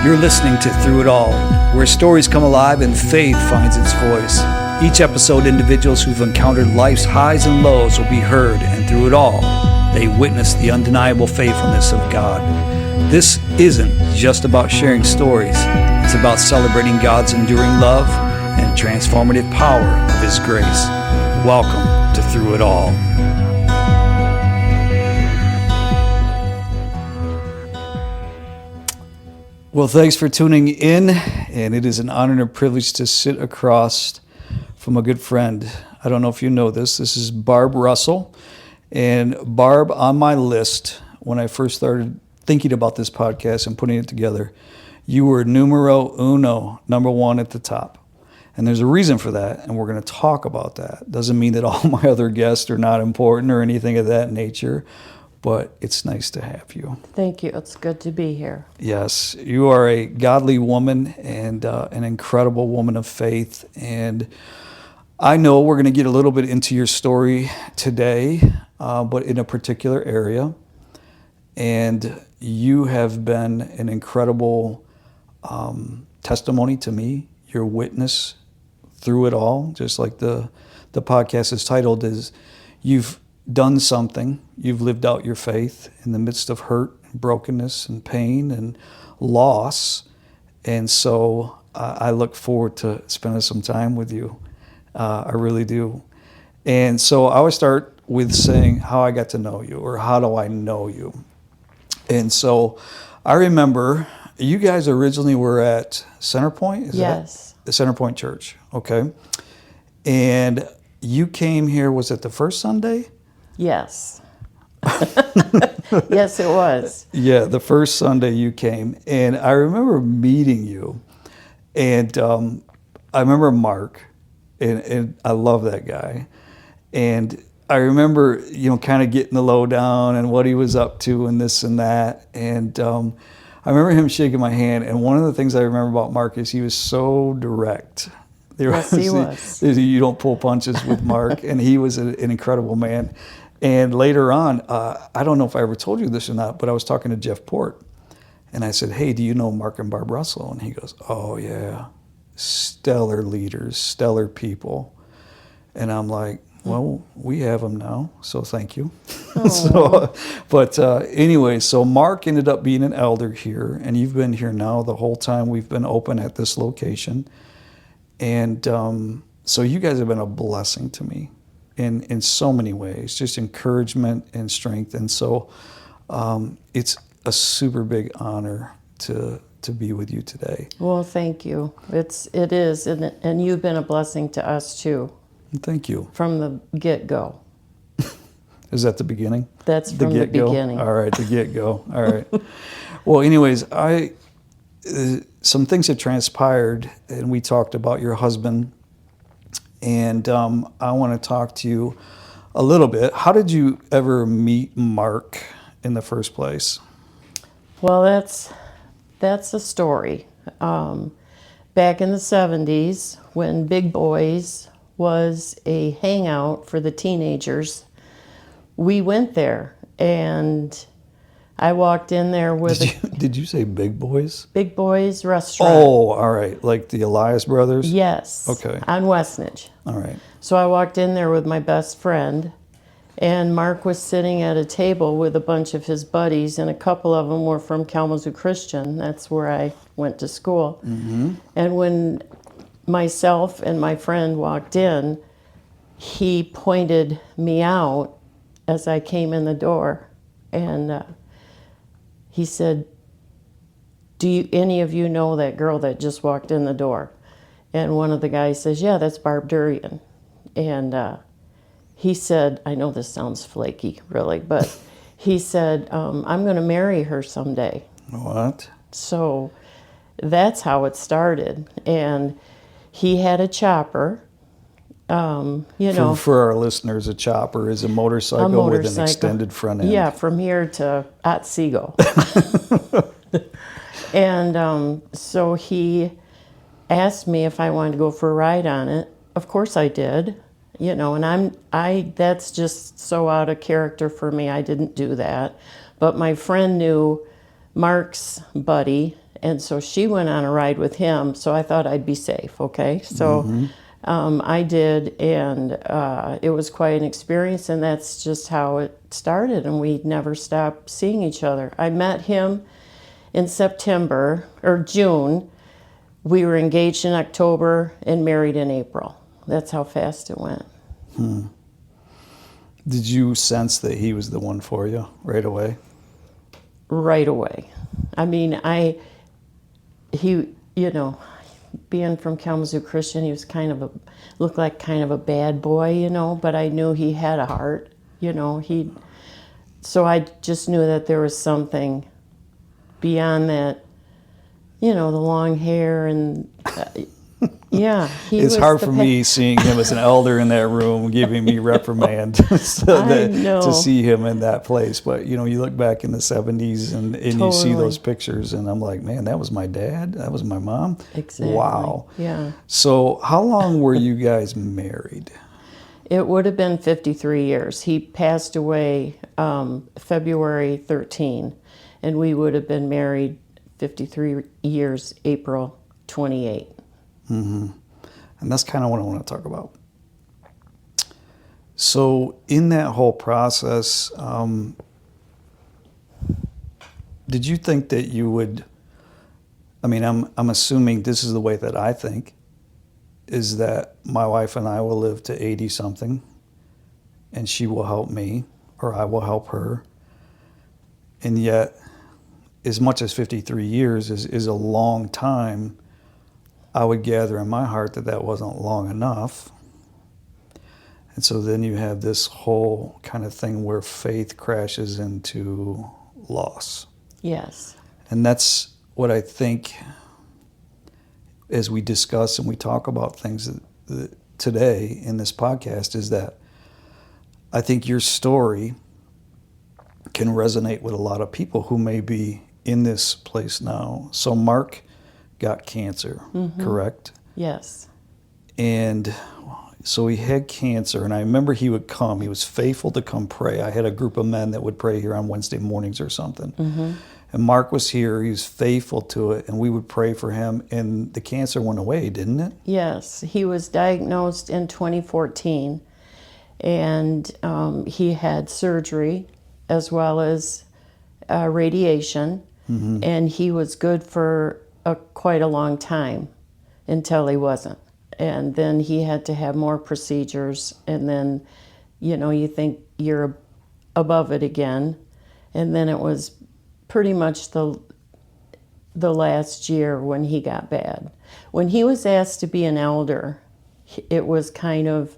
You're listening to Through It All, where stories come alive and faith finds its voice. Each episode, individuals who've encountered life's highs and lows will be heard, and through it all, they witness the undeniable faithfulness of God. This isn't just about sharing stories. It's about celebrating God's enduring love and transformative power of His grace. Welcome to Through It All. Well, thanks for tuning in, and it is an honor and a privilege to sit across from a good friend. I don't know if you know this. This is Barb Russell, and Barb, on my list, when I first started thinking about this podcast and putting it together, you were numero uno, number one at the top. And there's a reason for that, and we're going to talk about that. Doesn't mean that all my other guests are not important or anything of that nature, but it's nice to have you. Thank you. It's good to be here. Yes, you are a godly woman and an incredible woman of faith. And I know we're going to get a little bit into your story today, but in a particular area. And you have been an incredible testimony to me, your witness through it all, just like the podcast is titled, is you've done something. You've lived out your faith in the midst of hurt, and brokenness, and pain, and loss. And so I look forward to spending some time with you. I really do. And so I would start with saying how I got to know you, or how do I know you? And so I remember you guys originally were at Centerpoint? Yes. The Centerpoint Church, okay. And you came here, was it the first Sunday? Yes. Yes, it was. Yeah, the first Sunday you came. And I remember meeting you. And I remember Mark, and I love that guy. And I remember, kind of getting the lowdown and what he was up to and this and that. And I remember him shaking my hand. And one of the things I remember about Mark is he was so direct. Yes, he was. You don't pull punches with Mark. And he was an incredible man. And later on, I don't know if I ever told you this or not, but I was talking to Jeff Port. And I said, hey, do you know Mark and Barb Russell? And he goes, oh, yeah. Stellar leaders, stellar people. And I'm like, well, we have them now, so thank you. Anyway, so Mark ended up being an elder here, and you've been here now the whole time we've been open at this location. And so you guys have been a blessing to me in so many ways, just encouragement and strength. And so it's a super big honor to be with you today. Well, thank you. It is, and you've been a blessing to us too. Thank you. From the get-go. Is that the beginning? That's from the beginning. All right, the get-go. All right. Well, anyways, some things have transpired, and we talked about your husband, and I want to talk to you a little bit. How did you ever meet Mark in the first place? Well, that's a story. Back in the 70s, when Big Boys was a hangout for the teenagers, we went there, and I walked in there with... Did you say Big Boys? Big Boys Restaurant. Oh, all right. Like the Elias brothers? Yes. Okay. On Westnedge. All right. So I walked in there with my best friend, and Mark was sitting at a table with a bunch of his buddies, and a couple of them were from Kalamazoo Christian. That's where I went to school. Mm-hmm. And when myself and my friend walked in, he pointed me out as I came in the door, and he said, do any of you know that girl that just walked in the door? And one of the guys says, yeah, that's Barb Durian. And he said, I know this sounds flaky, really, but he said, I'm going to marry her someday. What? So that's how it started. And he had a chopper, For our listeners, a chopper is a motorcycle with an extended front end. Yeah, from here to Otsego. And so he asked me if I wanted to go for a ride on it. Of course I did, and that's just so out of character for me. I didn't do that. But my friend knew Mark's buddy, And so she went on a ride with him, so I thought I'd be safe, okay? So I did, and it was quite an experience, and that's just how it started, and we never stopped seeing each other. I met him in September, or June. We were engaged in October and married in April. That's how fast it went. Did you sense that he was the one for you right away? Right away. I mean, being from Kalamazoo Christian, he was looked like kind of a bad boy, but I knew he had a heart, so I just knew that there was something beyond that, the long hair and, yeah. It's hard for me seeing him as an elder in that room giving me reprimand to see him in that place. But, you look back in the 70s and you see those pictures and I'm like, man, that was my dad. That was my mom. Exactly. Wow. Yeah. So how long were you guys married? It would have been 53 years. He passed away February 13, and we would have been married 53 years, April 28. Mm-hmm. And that's kind of what I want to talk about. So in that whole process, did you think that you would, I'm assuming this is the way that I think, is that my wife and I will live to 80 something and she will help me or I will help her. And yet, as much as 53 years is a long time, I would gather in my heart that wasn't long enough. And so then you have this whole kind of thing where faith crashes into loss. Yes. And that's what I think as we discuss and we talk about things today in this podcast is that I think your story can resonate with a lot of people who may be in this place now. So Mark got cancer, correct? Yes. And so he had cancer, and I remember he would come. He was faithful to come pray. I had a group of men that would pray here on Wednesday mornings or something. And Mark was here. He was faithful to it, and we would pray for him, and the cancer went away, didn't it? Yes. He was diagnosed in 2014, and he had surgery as well as radiation, and he was good for quite a long time until he wasn't. And then he had to have more procedures, and then, you think you're above it again. And then it was pretty much the last year when he got bad. When he was asked to be an elder, it was kind of,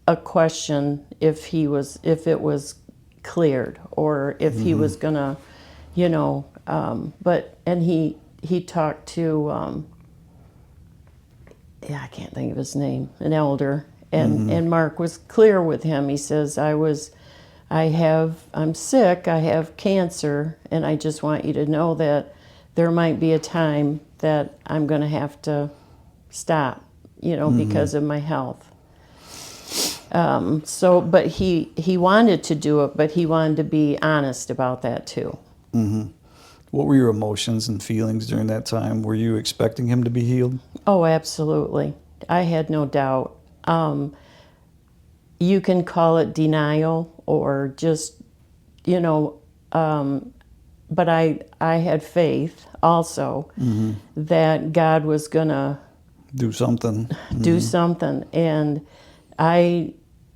a question if it was cleared or if he was gonna, and he talked to, I can't think of his name, an elder, and Mark was clear with him. He says, I'm sick, I have cancer, and I just want you to know that there might be a time that I'm going to have to stop, because of my health. But he wanted to do it, but he wanted to be honest about that too. What were your emotions and feelings during that time? Were you expecting him to be healed? Oh, absolutely. I had no doubt. You can call it denial or just, but I had faith also that God was going to do something. Do something. And I,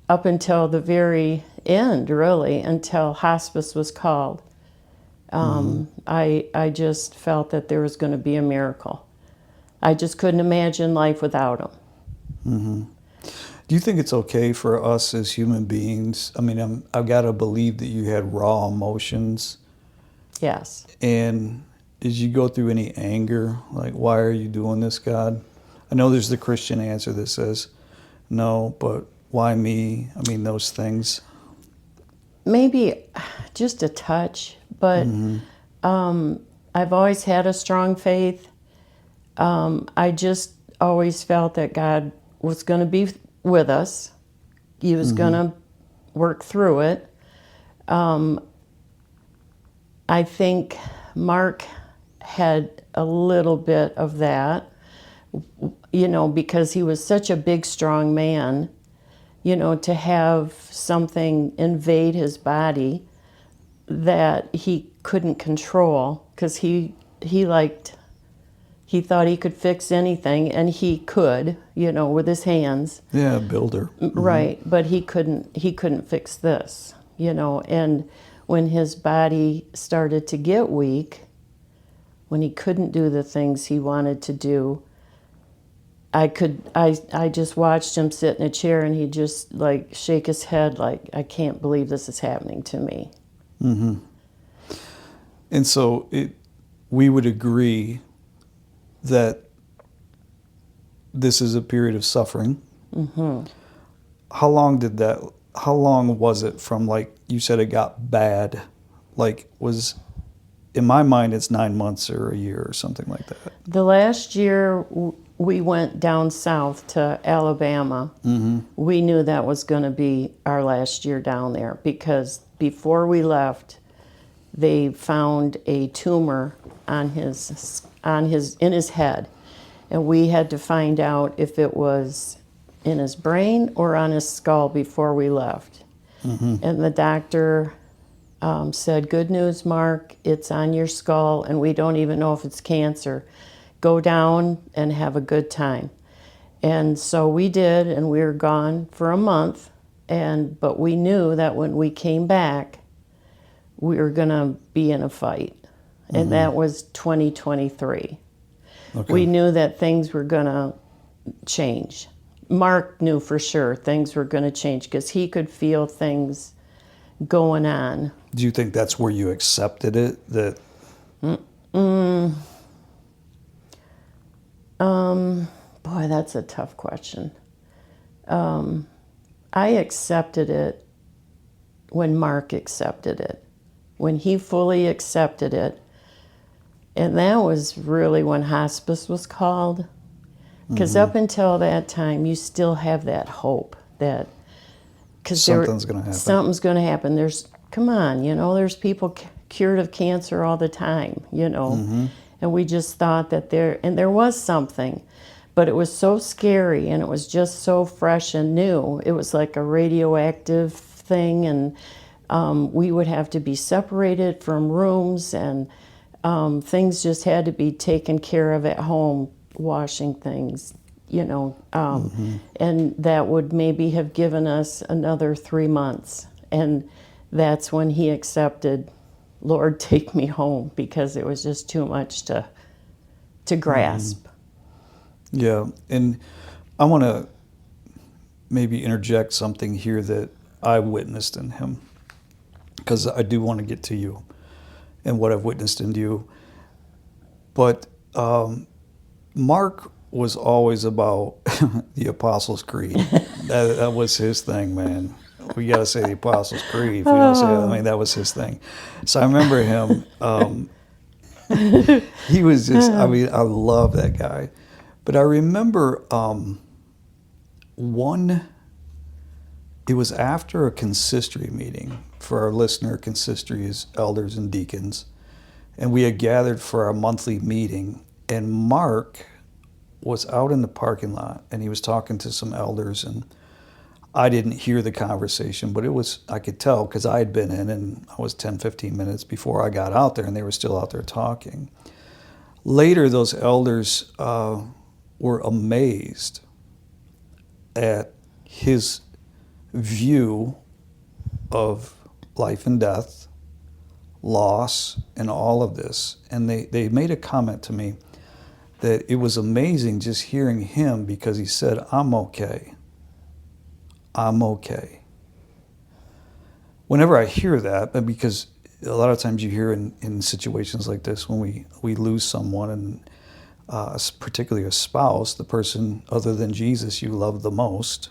up until the very end, really, until hospice was called, I just felt that there was going to be a miracle. I just couldn't imagine life without him. Do you think it's okay for us as human beings? I've got to believe that you had raw emotions. Yes. And did you go through any anger? Like, why are you doing this, God? I know there's the Christian answer that says, no, but why me? Those things. Maybe just a touch, but I've always had a strong faith. I just always felt that God was going to be with us. He was going to work through it. I think Mark had a little bit of that, because he was such a big, strong man, to have something invade his body that he couldn't control, because he thought he could fix anything, and he could, with his hands. Yeah, builder. Right, but he couldn't fix this, and when his body started to get weak, when he couldn't do the things he wanted to do, I just watched him sit in a chair, and he'd just like shake his head like, I can't believe this is happening to me. Mm-hmm. And so we would agree that this is a period of suffering. Mm-hmm. How long was it from, like you said, it got bad? Like, in my mind, it's 9 months or a year or something like that. The last year we went down south to Alabama. Mm-hmm. We knew that was going to be our last year down there, because before we left, they found a tumor in his head, and we had to find out if it was in his brain or on his skull before we left. Mm-hmm. And the doctor said, "Good news, Mark, it's on your skull, and we don't even know if it's cancer. Go down and have a good time." And so we did, and we were gone for a month, but we knew that when we came back, we were going to be in a fight. And Mm-hmm. that was 2023. Okay. We knew that things were going to change. Mark knew for sure things were going to change, because he could feel things going on. Do you think that's where you accepted it? That Boy, that's a tough question. I accepted it when Mark accepted it, when he fully accepted it. And that was really when hospice was called. Because up until that time, you still have that hope that something's going to happen. Something's going to happen. Come on, there's people cured of cancer all the time, Mm-hmm. And we just thought that there was something, but it was so scary, and it was just so fresh and new. It was like a radioactive thing, and we would have to be separated from rooms, and things just had to be taken care of at home, washing things, Mm-hmm. and that would maybe have given us another 3 months. And that's when he accepted, "Lord, take me home," because it was just too much to grasp. Yeah, and I want to maybe interject something here that I witnessed in him, because I do want to get to you and what I've witnessed in you. But Mark was always about the Apostles' Creed. That was his thing, man. We got to say the Apostles' Creed. If we don't say it, that was his thing. So I remember him. He was just, I love that guy. But I remember it was after a consistory meeting. For our listener, consistory is elders and deacons. And we had gathered for our monthly meeting. And Mark was out in the parking lot, and he was talking to some elders, and I didn't hear the conversation, but I could tell, because I had been in, and I was 10, 15 minutes before I got out there, and they were still out there talking. Later, those elders were amazed at his view of life and death, loss, and all of this. And they made a comment to me that it was amazing just hearing him, because he said, I'm okay. I'm okay. Whenever I hear that, because a lot of times you hear in situations like this, when we lose someone, and particularly a spouse, the person other than Jesus you love the most.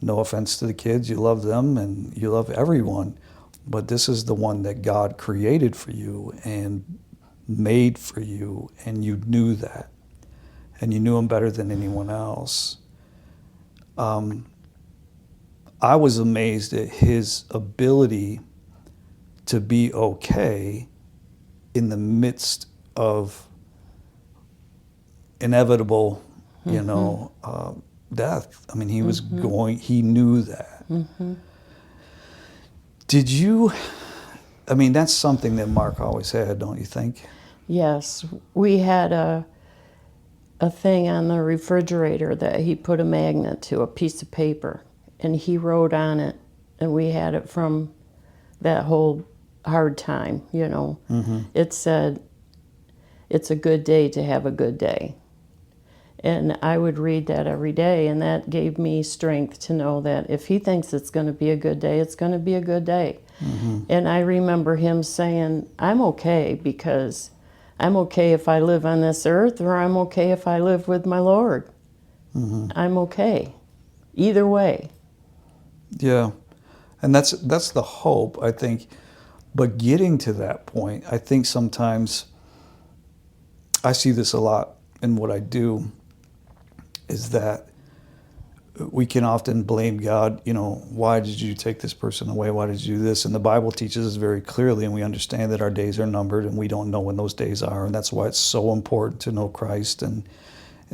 No offense to the kids, you love them and you love everyone, but this is the one that God created for you and made for you, and you knew that, and you knew him better than anyone else. I was amazed at his ability to be okay in the midst of inevitable, death. I mean, he was going, he knew that. Did you, I mean, that's something that Mark always had, don't you think? Yes, we had a thing on the refrigerator that he put a magnet to, a piece of paper, and he wrote on it, and we had it from that whole hard time, It said, "It's a good day to have a good day." And I would read that every day, and that gave me strength to know that if he thinks it's going to be a good day, it's going to be a good day. And I remember him saying, "I'm okay, because I'm okay if I live on this earth, or I'm okay if I live with my Lord. I'm okay. Either way." Yeah. And that's the hope, I think. But getting to that point, I think sometimes I see this a lot in what I do, is that we can often blame God, why did you take this person away? Why did you do this? And the Bible teaches us very clearly, and we understand that our days are numbered and we don't know when those days are. And that's why it's so important to know Christ and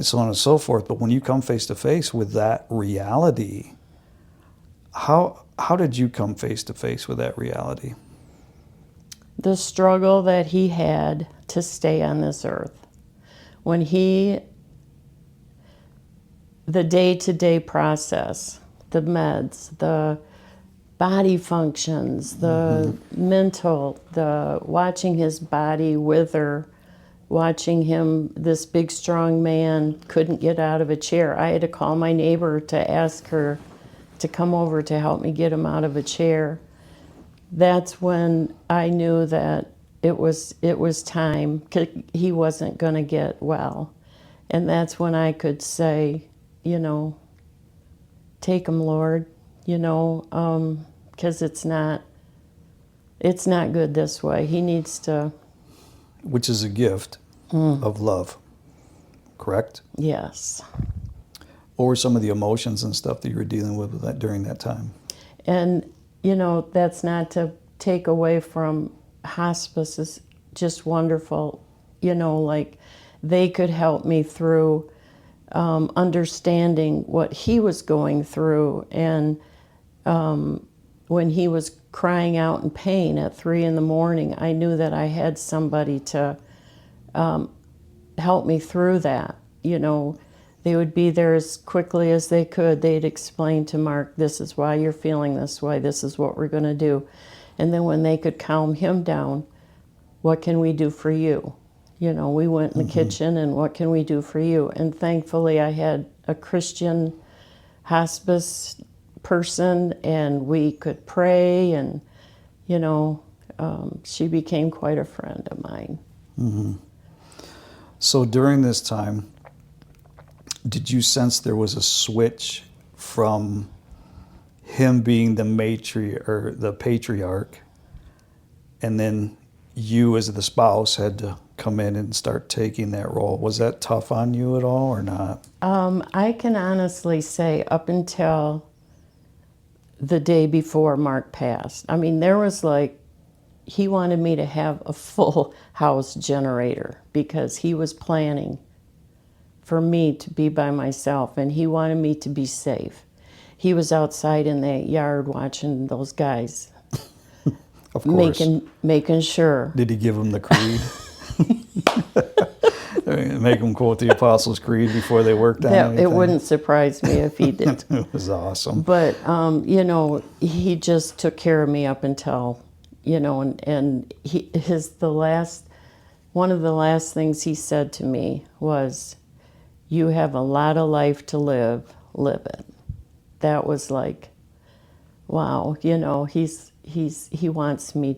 so on and so forth. But when you come face to face with that reality, how did you come face to face with that reality? The struggle that he had to stay on this earth. When the day-to-day process, the meds, the body functions, the mental, the watching his body wither, watching him, this big strong man, couldn't get out of a chair. I had to call my neighbor to ask her to come over to help me get him out of a chair. That's when I knew that it was time, 'cause he wasn't going to get well. And that's when I could say, take him, Lord, because it's not good this way. He needs to. Which is a gift of love, correct? Yes. What were some of the emotions and stuff that you were dealing with that during that time? And, that's not to take away from hospice is just wonderful. Like they could help me through understanding what he was going through. And when he was crying out in pain at 3 a.m, I knew that I had somebody to help me through that. They would be there as quickly as they could. They'd explain to Mark, this is why you're feeling this way, this is what we're going to do. And then when they could calm him down, what can we do for you? We went in the kitchen, and what can we do for you? And thankfully I had a Christian hospice person, and we could pray, and, she became quite a friend of mine. So during this time, did you sense there was a switch from him being the patriarch, and then you as the spouse had to come in and start taking that role? Was that tough on you at all or not? I can honestly say up until the day before Mark passed, I mean, there was he wanted me to have a full house generator because he was planning for me to be by myself, and he wanted me to be safe. He was outside in that yard watching those guys. Of course. Making sure. Did he give them the creed? Make them quote the Apostles' Creed before they worked on anything? It wouldn't surprise me if he did. It was awesome. But, he just took care of me up until, and one of the last things he said to me was, you have a lot of life to live it. That was like, wow, he wants me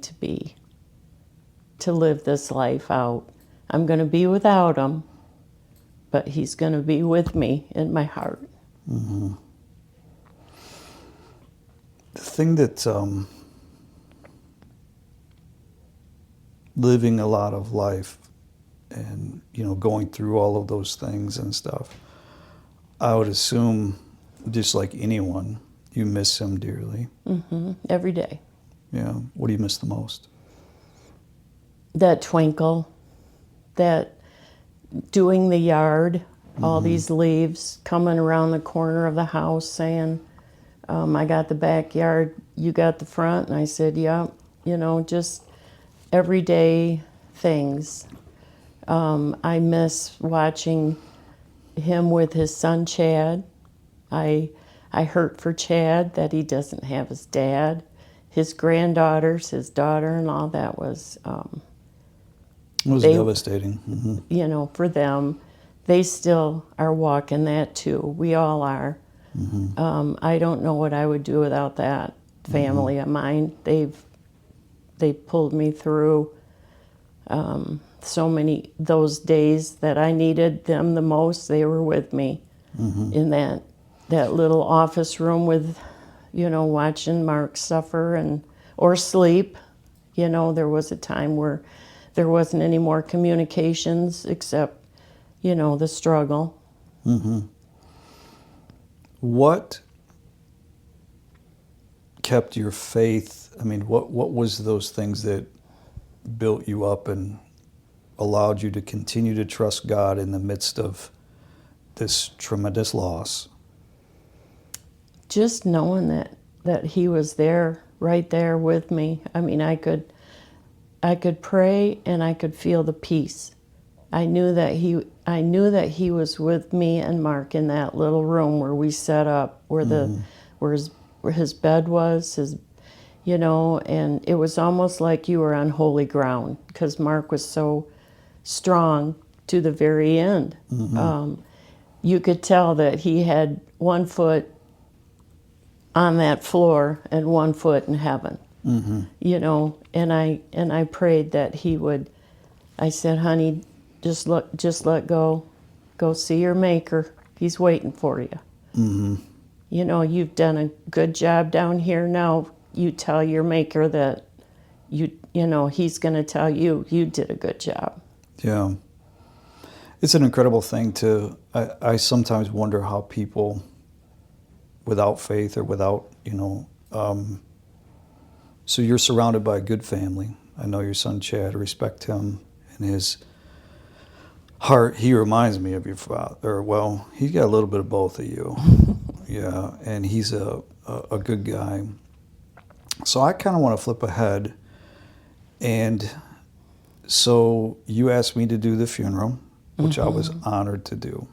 to live this life out. I'm going to be without him, but he's going to be with me in my heart. The thing that living a lot of life and, going through all of those things and stuff, I would assume, just like anyone, you miss him dearly. Every day. Yeah. What do you miss the most? That twinkle, that doing the yard, all these leaves coming around the corner of the house saying, I got the backyard, you got the front. And I said, yeah, just everyday things. I miss watching him with his son Chad. I hurt for Chad that he doesn't have his dad. His granddaughters, his daughter, and all that was. It was devastating. For them, they still are walking that too. We all are. I don't know what I would do without that family of mine. They pulled me through so many those days that I needed them the most. They were with me in that little office room with, watching Mark suffer or sleep. There was a time where there wasn't any more communications except, the struggle. What kept your faith? I mean, what was those things that built you up and allowed you to continue to trust God in the midst of this tremendous loss? Just knowing that he was there, right there with me. I mean, I could pray and I could feel the peace. I knew that he was with me and Mark in that little room where we set up, where his bed was, and it was almost like you were on holy ground because Mark was so strong to the very end. You could tell that he had one foot on that floor and one foot in heaven. And I prayed that he would. I said, honey, just let go see your maker. He's waiting for you. You've done a good job down here. Now you tell your maker that he's going to tell you did a good job. Yeah, it's an incredible thing I sometimes wonder how people without faith or without, so you're surrounded by a good family. I know your son Chad, respect him and his heart. He reminds me of your father. Well, he's got a little bit of both of you. Yeah, and he's a good guy. So I kind of want to flip ahead. And so you asked me to do the funeral, which I was honored to do.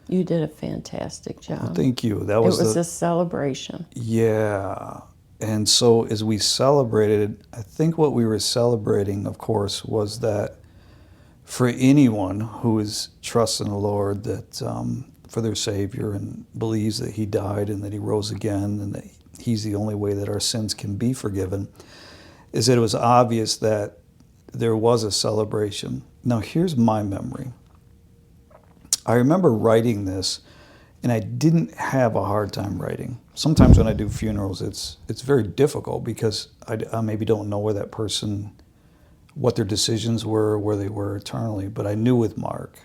You did a fantastic job. Well, thank you. It was a celebration. Yeah. And so as we celebrated, I think what we were celebrating, of course, was that for anyone who is trusting the Lord, that for their Savior and believes that He died and that He rose again and that He's the only way that our sins can be forgiven, is that it was obvious that there was a celebration. Now, here's my memory. I remember writing this, and I didn't have a hard time writing. Sometimes when I do funerals, it's very difficult because I maybe don't know where that person, what their decisions were, where they were eternally. But I knew with Mark,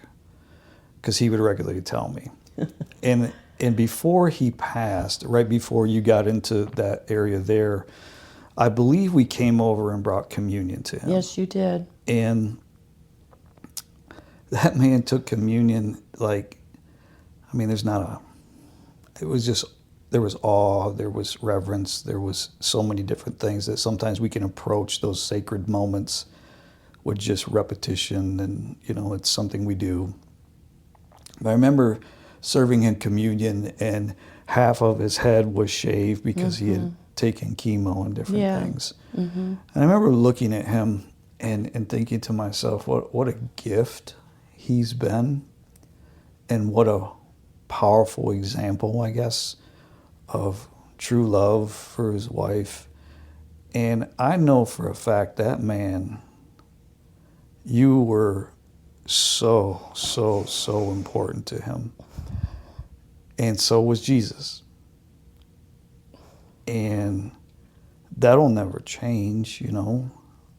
because he would regularly tell me. And before he passed, right before you got into that area there, I believe we came over and brought communion to him. Yes, you did. And that man took communion there was awe, there was reverence, there was so many different things that sometimes we can approach those sacred moments with just repetition and, it's something we do. But I remember serving him communion and half of his head was shaved because he had taken chemo and different things. And I remember looking at him and thinking to myself, what a gift he's been, and what a powerful example, I guess, of true love for his wife. And I know for a fact that man, you were so, so, so important to him. And so was Jesus. And that'll never change,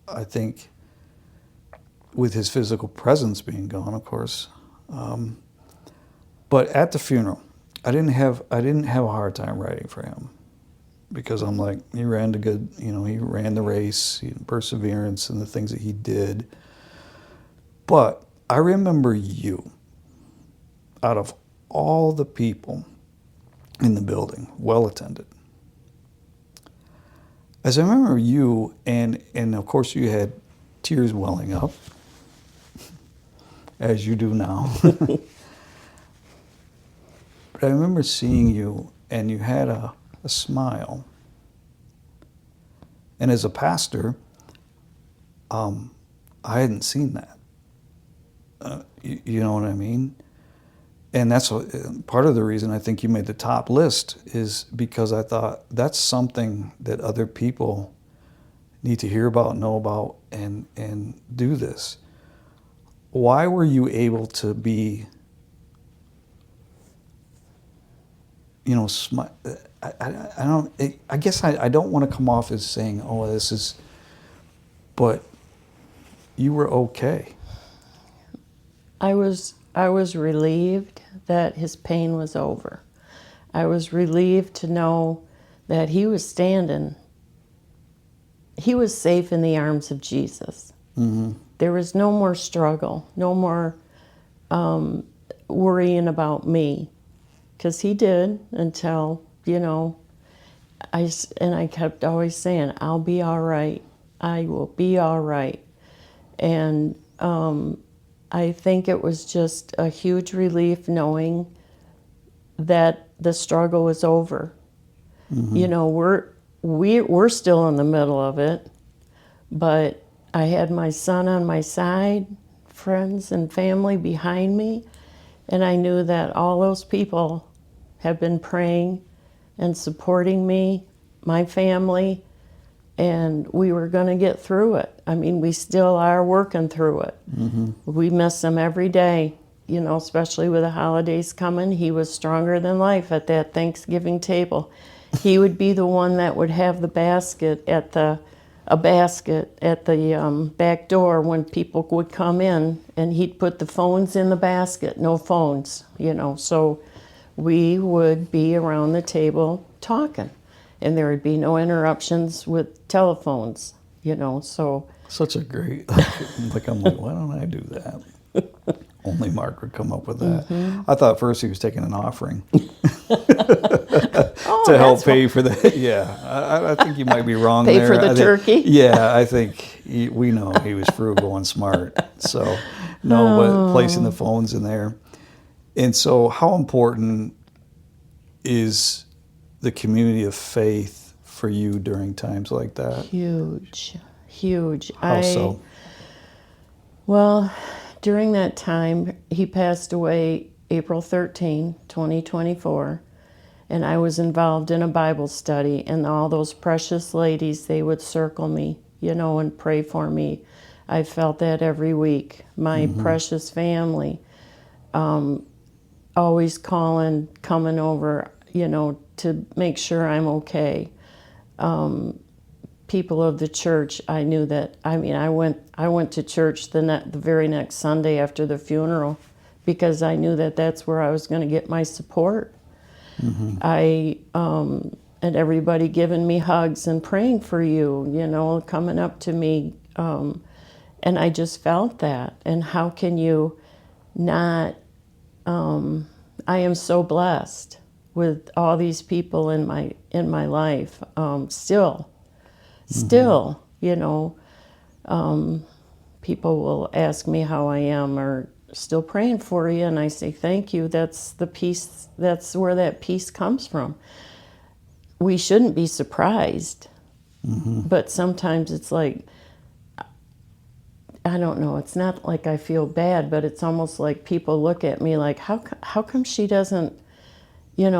I think with his physical presence being gone, of course. But at the funeral, I didn't have a hard time writing for him, because I'm like, he ran he ran the race, perseverance, and the things that he did. But I remember you, out of all the people in the building, well attended. As I remember you, and of course you had tears welling up, as you do now. But I remember seeing you, and you had a smile. And as a pastor, I hadn't seen that. You know what I mean? And that's part of the reason I think you made the top list, is because I thought that's something that other people need to hear about, know about, and do this. Why were you able to be, I guess I don't want to come off as saying, oh, this is, but you were okay. I was relieved that his pain was over. I was relieved to know that he was safe in the arms of Jesus. Mm-hmm. There was no more struggle, no more worrying about me, because he did until, I kept always saying, I'll be all right. I will be all right. And I think it was just a huge relief knowing that the struggle was over. Mm-hmm. We're still in the middle of it, but I had my son on my side, friends and family behind me, and I knew that all those people have been praying and supporting me, my family, and we were going to get through it. I mean, we still are working through it. Mm-hmm. We miss him every day, especially with the holidays coming. He was stronger than life at that Thanksgiving table. He would be the one that would have the basket at the back door when people would come in, and he'd put the phones in the basket, no phones, so we would be around the table talking, and there would be no interruptions with telephones, so. Such a great, I'm like, why don't I do that? Only Mark would come up with that. Mm-hmm. I thought first he was taking an offering to help pay for that. Yeah, I think you might be wrong pay there. For the turkey? Yeah, I think we know he was frugal and smart. So, but placing the phones in there. And so how important is the community of faith for you during times like that? Huge. How so? Well, during that time, he passed away April 13, 2024, and I was involved in a Bible study, and all those precious ladies, they would circle me, and pray for me. I felt that every week. My mm-hmm. precious family, always calling, coming over, to make sure I'm okay. People of the church, I knew that. I went to church the very next Sunday after the funeral, because I knew that that's where I was going to get my support. Mm-hmm. And everybody giving me hugs and praying for you, coming up to me, and I just felt that. And how can you not? I am so blessed with all these people in my life. Still, people will ask me how I am, or still praying for you, and I say thank you. That's the peace. That's where that peace comes from. We shouldn't be surprised, mm-hmm. but sometimes it's like, I don't know. It's not like I feel bad, but it's almost like people look at me like, how come she doesn't,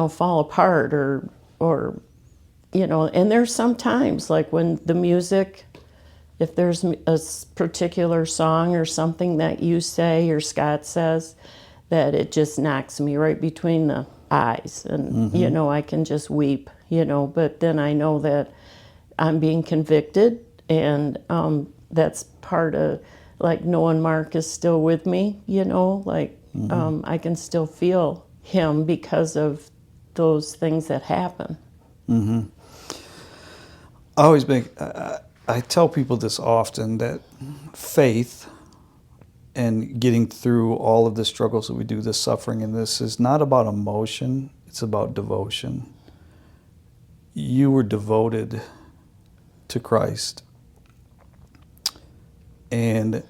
fall apart or. And there's sometimes, like when the music, if there's a particular song or something that you say or Scott says, that it just knocks me right between the eyes. And, mm-hmm. I can just weep, but then I know that I'm being convicted, and that's part of, like, knowing Mark is still with me, mm-hmm. I can still feel him because of those things that happen. Mm-hmm. I always I tell people this often, that faith and getting through all of the struggles that we do, the suffering in this, is not about emotion, it's about devotion. You were devoted to Christ. And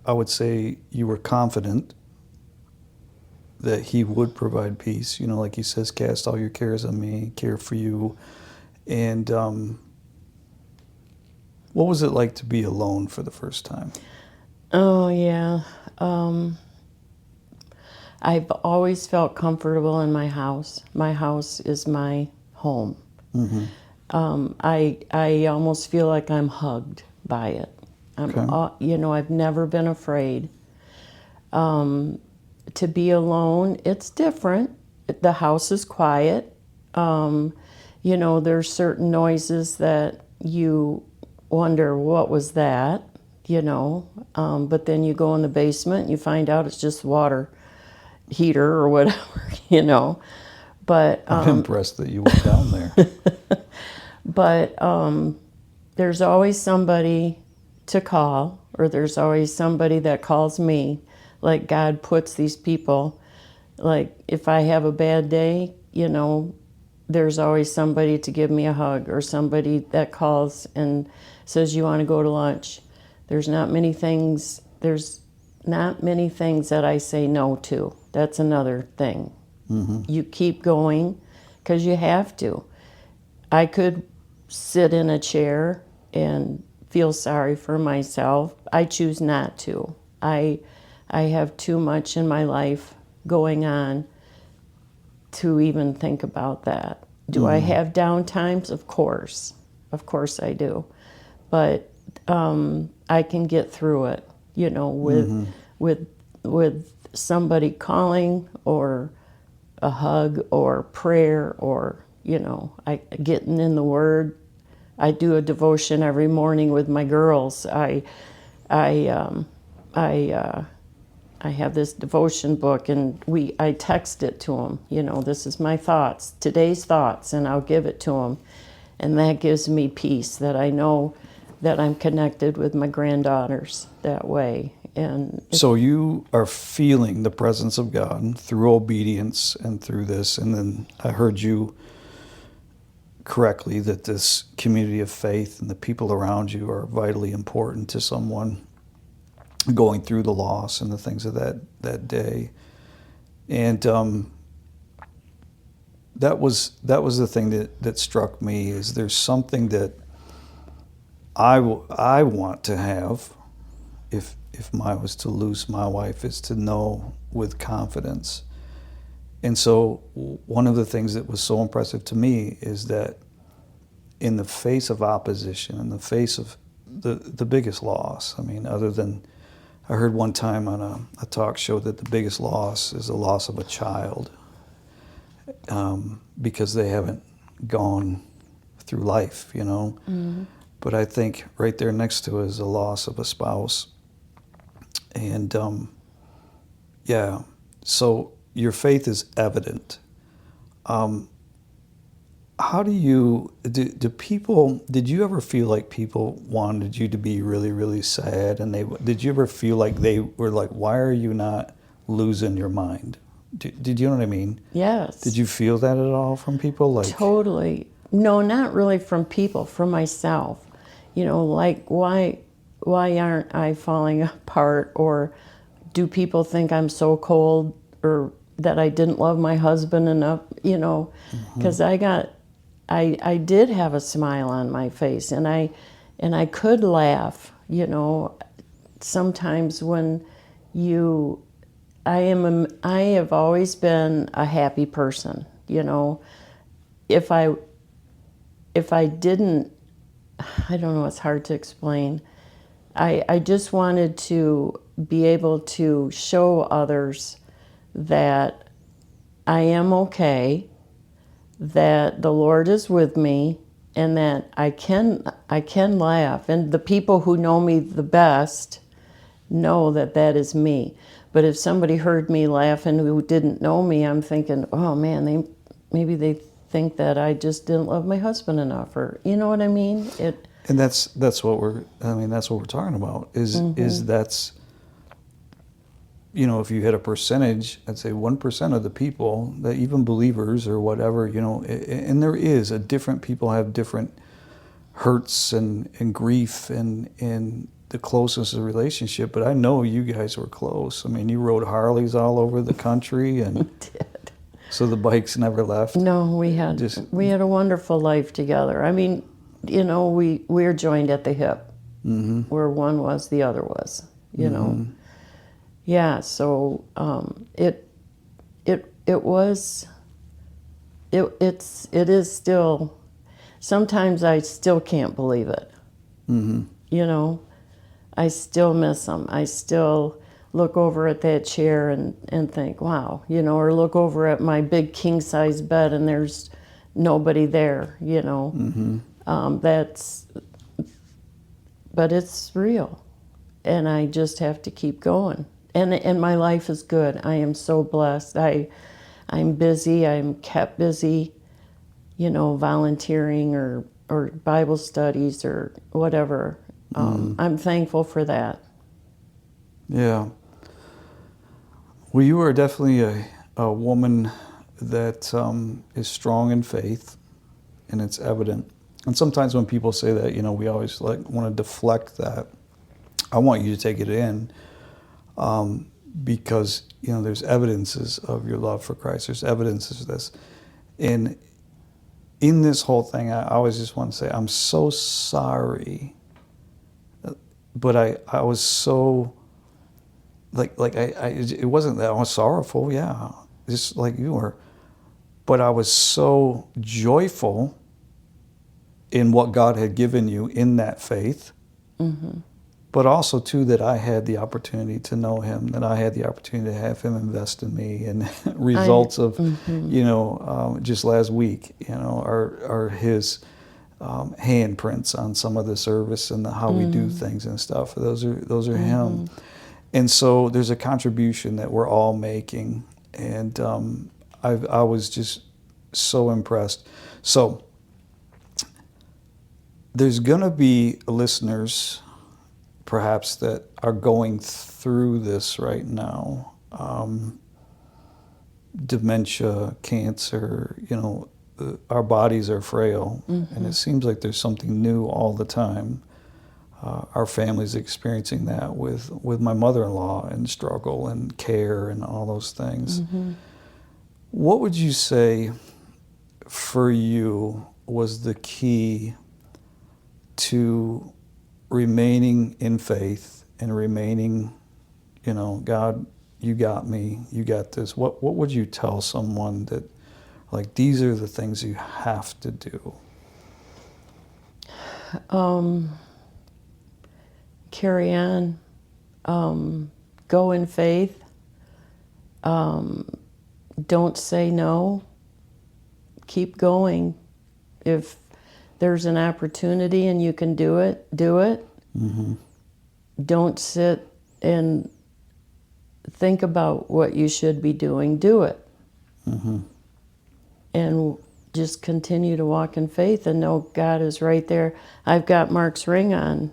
I would say you were confident that He would provide peace. You know, like He says, cast all your cares on me, care for you. And what was it like to be alone for the first time? Oh, yeah. I've always felt comfortable in my house. My house is my home. Mm-hmm. I almost feel like I'm hugged by it. I've never been afraid. To be alone, it's different. The house is quiet. There's certain noises that you wonder, what was that? But then you go in the basement and you find out it's just water heater or whatever. But I'm impressed that you went down there. but there's always somebody to call, or there's always somebody that calls me. Like God puts these people, like if I have a bad day, there's always somebody to give me a hug, or somebody that calls and says, you want to go to lunch? There's not many things that I say no to. That's another thing. Mm-hmm. You keep going because you have to. I could sit in a chair and feel sorry for myself. I choose not to. I have too much in my life going on to even think about that. Do I have down times? Of course I do. But I can get through it, with somebody calling, or a hug, or prayer, or getting in the Word. I do a devotion every morning with my girls. I have this devotion book, and I text it to them. This is my thoughts, today's thoughts, and I'll give it to them, and that gives me peace. That I know that I'm connected with my granddaughters that way. And so you are feeling the presence of God through obedience and through this, and then I heard you correctly that this community of faith and the people around you are vitally important to someone going through the loss and the things of that day. And that was the thing that struck me, is there's something that I want to have if I was to lose my wife, is to know with confidence. And so one of the things that was so impressive to me is that in the face of opposition, in the face of the biggest loss, I mean, other than, I heard one time on a talk show that the biggest loss is the loss of a child, because they haven't gone through life, Mm-hmm. But I think right there next to it is the loss of a spouse. And so your faith is evident. How do did you ever feel like people wanted you to be really, really sad? And did you ever feel like they were like, why are you not losing your mind? Did you know what I mean? Yes. Did you feel that at all from people? Like, totally. No, not really from people, from myself. Like, why aren't I falling apart? Or do people think I'm so cold, or that I didn't love my husband enough? Because I did have a smile on my face, and I could laugh. Sometimes when I have always been a happy person. If I didn't, I don't know, it's hard to explain. I just wanted to be able to show others that I am okay, that the Lord is with me, and that I can laugh. And the people who know me the best know that is me. But if somebody heard me laughing who didn't know me, I'm thinking, oh man, maybe they think that I just didn't love my husband enough, or you know what I mean? And that's what we're talking about, is that's if you hit a percentage, I'd say 1% of the people, that even believers or whatever, and there is a different people have different hurts and grief and the closeness of the relationship. But I know you guys were close. I mean, you rode Harleys all over the country, and We did. so the bikes never left. No, we had a wonderful life together. I mean, we were joined at the hip, where one was, the other was. Yeah. So it is still. Sometimes I still can't believe it. I still miss them. I still look over at that chair and think, wow, or look over at my big king size bed and there's nobody there, but it's real. And I just have to keep going. And my life is good. I am so blessed. I'm busy. I'm kept busy, volunteering or Bible studies or whatever. I'm thankful for that. Yeah. Well, you are definitely a woman that is strong in faith, and it's evident. And sometimes when people say that, we always want to deflect that. I want you to take it in, because there's evidences of your love for Christ. There's evidences of this, and in this whole thing, I always just want to say I'm so sorry, but I was so it wasn't that I was sorrowful, yeah, just like you were, but I was so joyful in what God had given you in that faith. But also, too, that I had the opportunity to know Him, that I had the opportunity to have Him invest in me. And results of, just last week, are His handprints on some of the service and how we do things and stuff. Those are Him. And so there's a contribution that we're all making. And I was just so impressed. So there's going to be listeners perhaps that are going through this right now, dementia, cancer, our bodies are frail, and it seems like there's something new all the time. Our family's experiencing that with my mother-in-law and struggle and care and all those things. What would you say for you was the key to remaining in faith and remaining, God, you got me, you got this? What would you tell someone that, these are the things you have to do? Carry on. Go in faith. Don't say no. Keep going. If there's an opportunity and you can do it, do it. Don't sit and think about what you should be doing. Do it. And just continue to walk in faith and know God is right there. I've got Mark's ring on.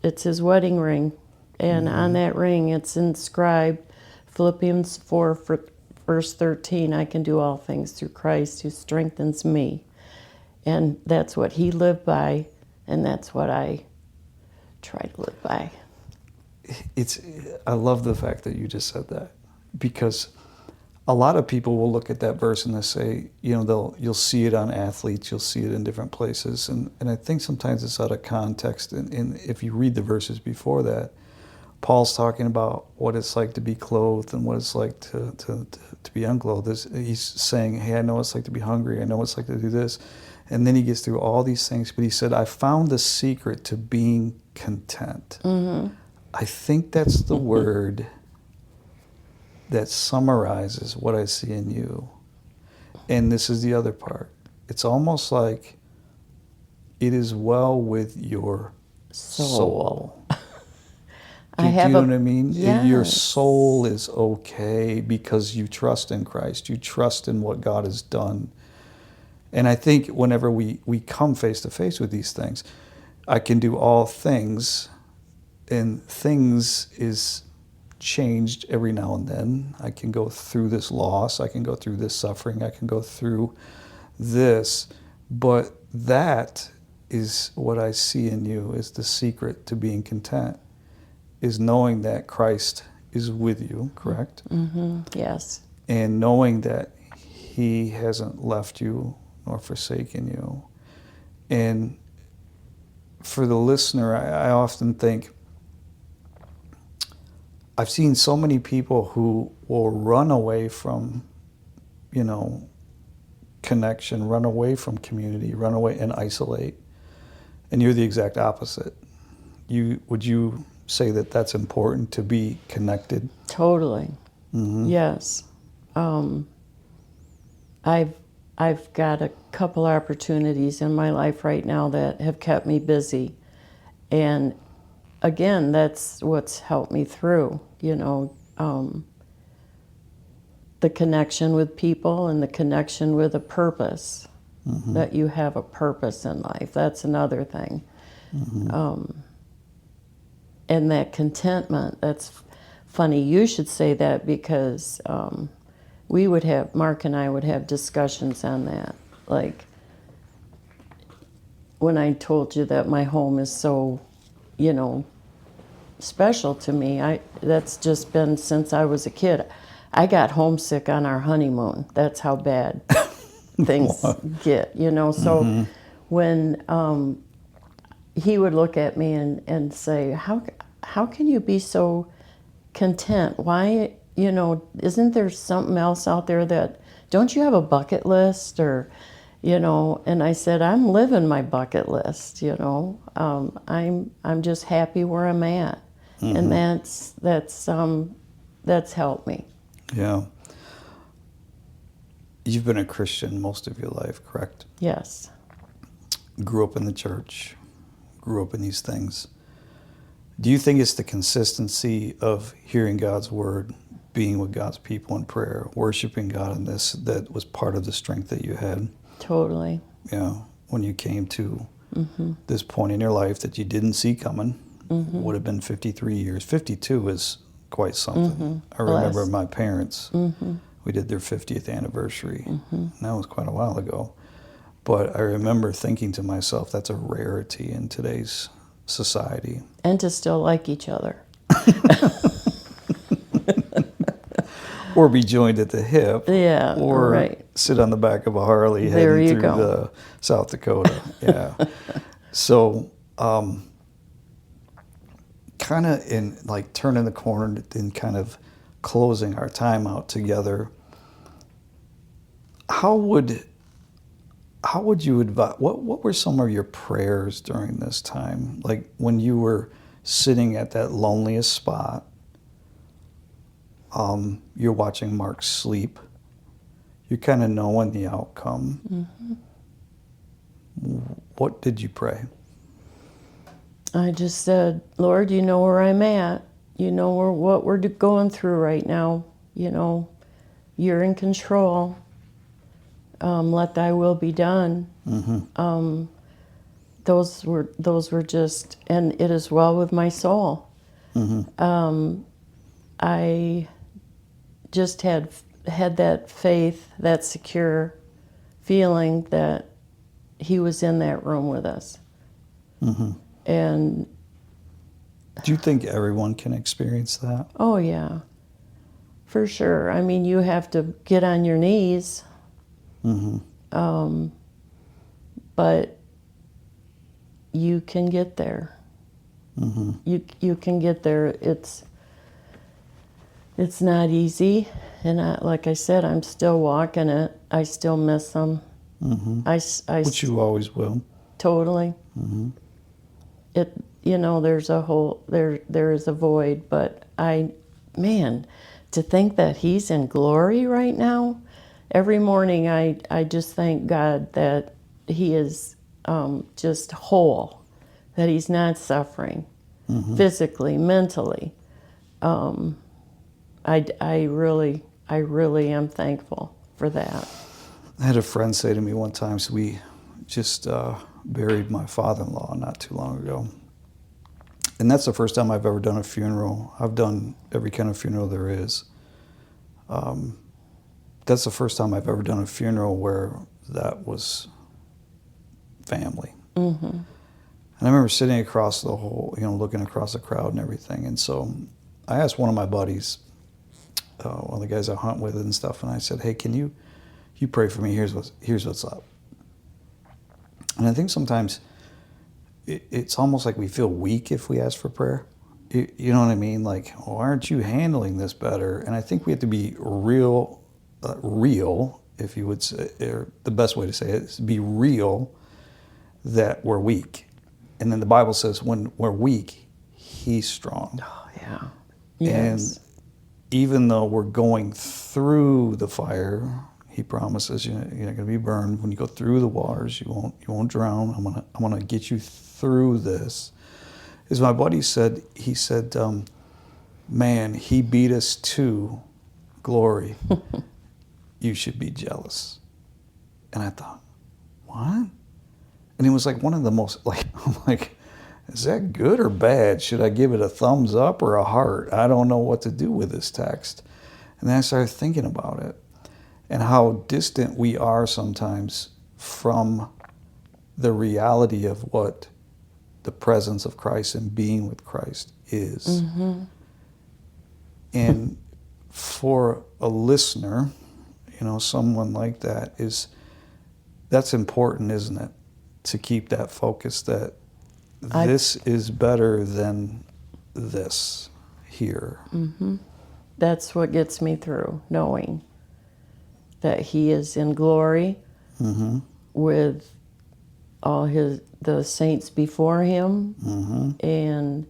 It's his wedding ring. And on that ring it's inscribed Philippians 4, verse 13, I can do all things through Christ who strengthens me. And that's what he lived by, and that's what I try to live by. I love the fact that you just said that, because a lot of people will look at that verse and they say, you'll see it on athletes, you'll see it in different places, and I think sometimes it's out of context. And if you read the verses before that, Paul's talking about what it's like to be clothed and what it's like to be unclothed. He's saying, hey, I know what it's like to be hungry, I know what it's like to do this. And then he gets through all these things, but he said, I found the secret to being content. I think that's the word that summarizes what I see in you. And this is the other part. It's almost like it is well with your soul. Do you know what I mean? Yes. Your soul is okay because you trust in Christ. You trust in what God has done. And I think whenever we come face to face with these things, I can do all things, and things is changed every now and then. I can go through this loss. I can go through this suffering. I can go through this. But that is what I see in you is the secret to being content, is knowing that Christ is with you, correct? Mm-hmm. Yes. And knowing that he hasn't left you nor forsaken you. And for the listener, I often think, I've seen so many people who will run away from, connection, run away from community, run away and isolate. And you're the exact opposite. Would you say that that's important, to be connected? Totally. Mm-hmm. Yes. I've got a couple opportunities in my life right now that have kept me busy. And again, that's what's helped me through, the connection with people and the connection with a purpose, Mm-hmm. that you have a purpose in life. That's another thing. Mm-hmm. And that contentment, that's funny you should say that, because Mark and I would have discussions on that. Like, when I told you that my home is so, special to me, that's just been since I was a kid. I got homesick on our honeymoon. That's how bad things get, So Mm-hmm. when he would look at me and say, how can you be so content? Why, isn't there something else out there that, don't you have a bucket list? Or, and I said, I'm living my bucket list, I'm just happy where I'm at. Mm-hmm. And that's helped me. Yeah. You've been a Christian most of your life, correct? Yes. Grew up in the church, grew up in these things. Do you think it's the consistency of hearing God's word, being with God's people in prayer, worshiping God in this, that was part of the strength that you had? Totally. Yeah. When you came to Mm-hmm. this point in your life that you didn't see coming, Mm-hmm. would have been 53 years. 52 is quite something. Mm-hmm. I remember Blessed. my parents, Mm-hmm. we did their 50th anniversary. Mm-hmm. And that was quite a while ago. But I remember thinking to myself, that's a rarity in today's society. And to still like each other. Or be joined at the hip. Yeah, Or right. sit on the back of a Harley There heading you through go. the South Dakota. Yeah. So, kind of in like turning the corner and kind of closing our time out together, how would you advise, what were some of your prayers during this time? Like when you were sitting at that loneliest spot, you're watching Mark sleep, you're kind of knowing the outcome. Mm-hmm. What did you pray? I just said, Lord, you know where I'm at. You know what we're going through right now. You're in control. Let thy will be done. Mm-hmm. Those were just, and it is well with my soul. Mm-hmm. I just had that faith, that secure feeling that he was in that room with us. Mm-hmm. And Do you think everyone can experience that? oh yeah, for sure. I mean, you have to get on your knees, Mm-hmm. but you can get there. Mm-hmm. You can get there. It's not easy, and like I said, I'm still walking it. I still miss them. Mm-hmm. I Which you always will. totally. Mm-hmm. There's there is a void, but to think that he's in glory right now. Every morning I just thank God that he is just whole, that he's not suffering physically, mentally. I really am thankful for that. I had a friend say to me one time, so we just buried my father-in-law not too long ago. And that's the first time I've ever done a funeral. I've done every kind of funeral there is. That's the first time I've ever done a funeral where that was family. Mm-hmm. And I remember sitting across the whole, looking across the crowd and everything. And so I asked one of my buddies, one of the guys I hunt with and stuff, and I said, "Hey, can you pray for me? Here's what's up." And I think sometimes it's almost like we feel weak if we ask for prayer. You know what I mean? Like, why aren't you handling this better? And I think we have to be real, if you would say, or the best way to say it is be real that we're weak. And then the Bible says when we're weak, He's strong. Oh, yeah. Yes. And even though we're going through the fire, He promises you're not going to be burned. When you go through the waters, you won't drown. I'm gonna get you through this. As my buddy said, he said, "Man, He beat us to glory. You should be jealous." And I thought, what? And it was like one of the most, I'm like, is that good or bad? Should I give it a thumbs up or a heart? I don't know what to do with this text. And then I started thinking about it and how distant we are sometimes from the reality of what the presence of Christ and being with Christ is. Mm-hmm. And for a listener, someone like that's important, isn't it? To keep that focus that this is better than this here. Mm-hmm. That's what gets me through, knowing that He is in glory Mm-hmm. with all the saints before Him. Mm-hmm. And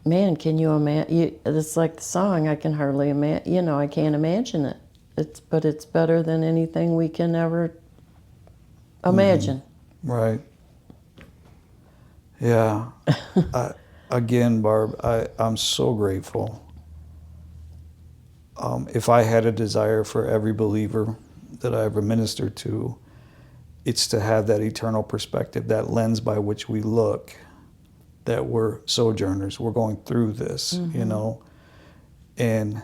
man, can you imagine? It's like the song, I can hardly imagine, I can't imagine it. But it's better than anything we can ever imagine. Mm-hmm. Right. Yeah. Again, Barb, I'm so grateful. If I had a desire for every believer that I ever ministered to, it's to have that eternal perspective, that lens by which we look, that we're sojourners, we're going through this, Mm-hmm. And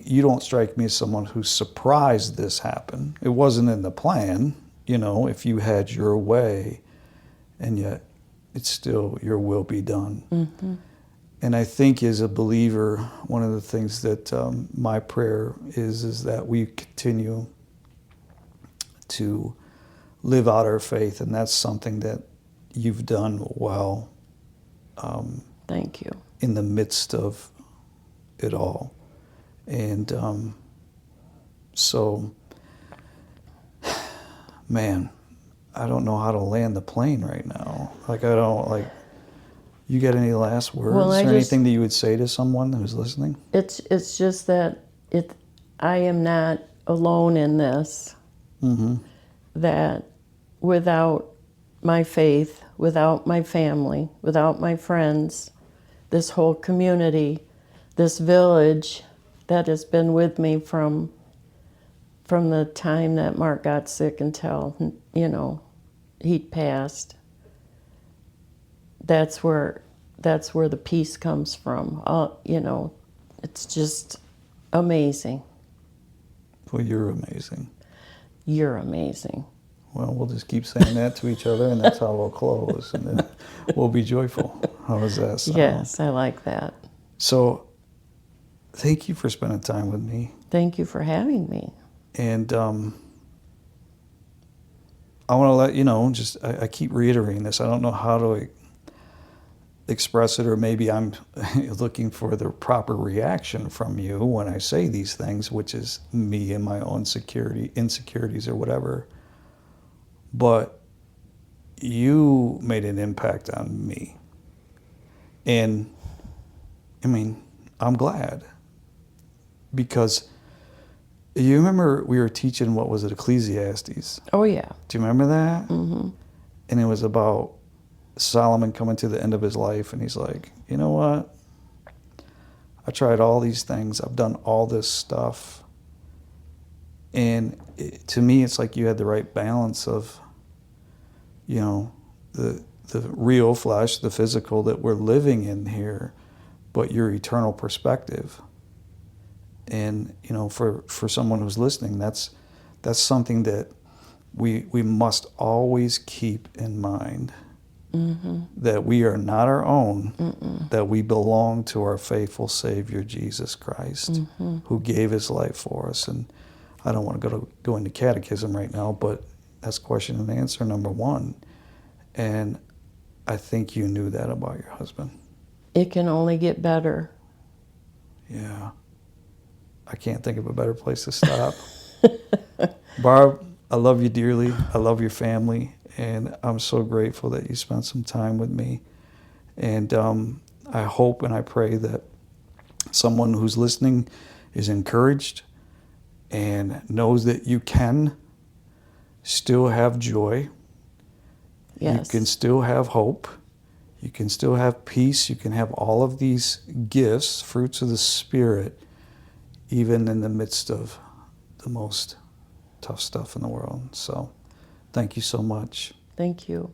you don't strike me as someone who's surprised this happened. It wasn't in the plan, if you had your way, and yet it's still your will be done. Mm-hmm. And I think as a believer, one of the things that my prayer is that we continue to live out our faith, and that's something that you've done well. Thank you. In the midst of it all. And so, man, I don't know how to land the plane right now. You got any last words or anything that you would say to someone who's listening? It's just that I am not alone in this. Mm-hmm. That without my faith, without my family, without my friends, this whole community, this village that has been with me from the time that Mark got sick until, he passed. That's where the peace comes from. It's just amazing. Well, you're amazing. You're amazing. Well, we'll just keep saying that to each other, and that's how we'll close, and then we'll be joyful. How does that sound? Yes, I like that. So, thank you for spending time with me. Thank you for having me. And I want to let you know, I keep reiterating this. I don't know how to express it, or maybe I'm looking for the proper reaction from you when I say these things, which is me and my own insecurities or whatever. But you made an impact on me. And, I'm glad. Because you remember we were teaching, what was it, Ecclesiastes? Oh, yeah. Do you remember that? Mm-hmm. And it was about Solomon coming to the end of his life, and he's like, you know what? I tried all these things. I've done all this stuff. And to me, it's like you had the right balance of, the real flesh, the physical that we're living in here, but your eternal perspective. And, you know, for someone who's listening, that's something that we must always keep in mind. Mm-hmm. That we are not our own, that we belong to our faithful Savior, Jesus Christ, who gave his life for us. And I don't want to go into catechism right now, but that's question and answer number one. And I think you knew that about your husband. It can only get better. Yeah. I can't think of a better place to stop. Barb, I love you dearly. I love your family. And I'm so grateful that you spent some time with me. And I hope and I pray that someone who's listening is encouraged and knows that you can still have joy. Yes. You can still have hope. You can still have peace. You can have all of these gifts, fruits of the Spirit, even in the midst of the most tough stuff in the world. So thank you so much. Thank you.